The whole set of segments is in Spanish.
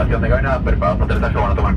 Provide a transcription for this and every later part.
Información de cabina, preparados para aterrizaje, van a tomar.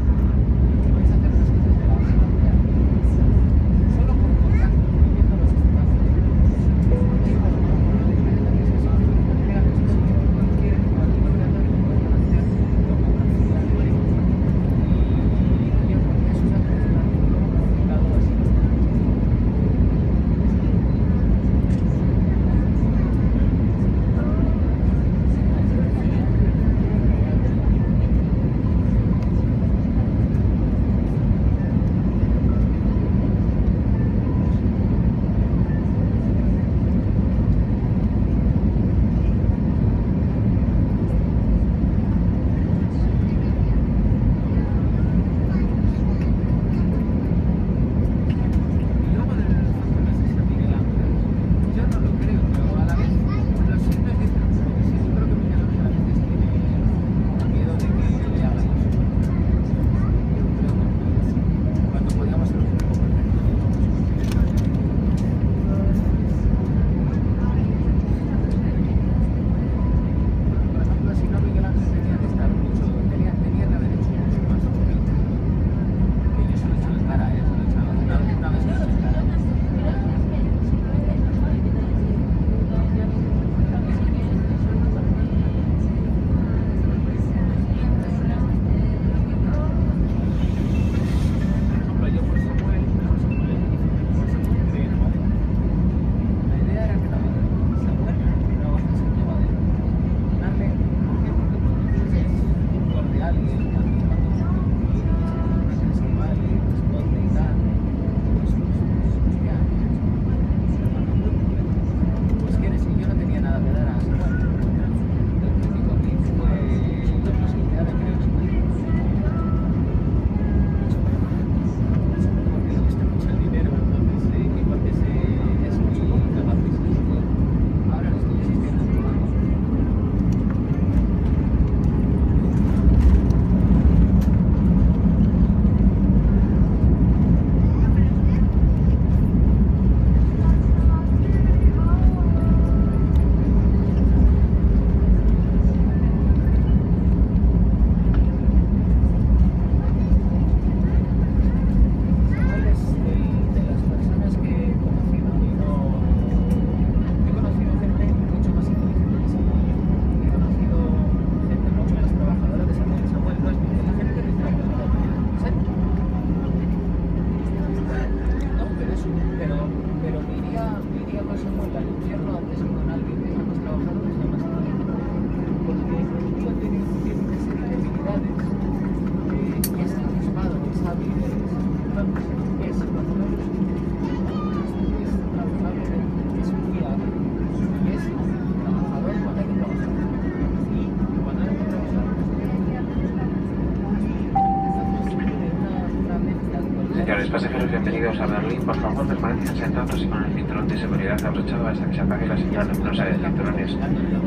Señores pasajeros, bienvenidos a Berlín. Por favor, permanezcan sentados y con el cinturón de seguridad abrochado hasta que se apague la señal luminosa de cinturones.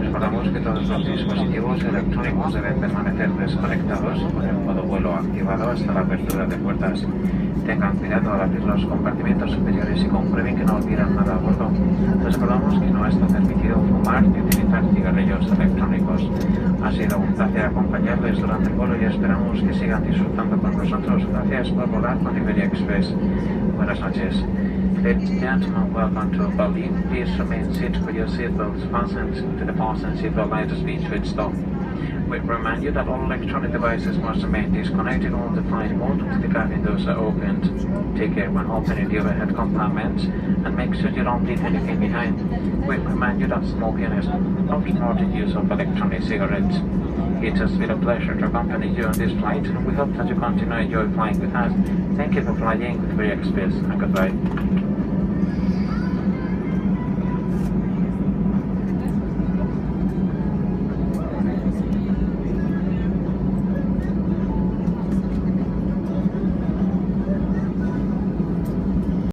Recordamos que todos los dispositivos electrónicos deben permanecer desconectados con el modo vuelo activado hasta la apertura de puertas. Tengan cuidado al abrir los compartimentos superiores y comprueben que no olvidan nada a bordo. Les recordamos que no está permitido fumar ni utilizar cigarrillos electrónicos. Ha sido un placer acompañarles durante el vuelo y esperamos que sigan disfrutando con nosotros. Gracias por volar con Iberia Express. Buenas noches. Ladies and gentlemen, welcome to Berlin. Please remain seated with your seatbelts fastened to the fasten seatbelt light has been switched off. We remind you that all electronic devices must remain disconnected on the flight mode until the cabin doors are opened. Take care when opening the overhead compartments and make sure you don't leave anything behind. We remind you that smoking is not promoted use of electronic cigarettes. It has been a pleasure to accompany you on this flight, and we hope that you continue to enjoy flying with us. Thank you for flying with Iberia Express, and goodbye.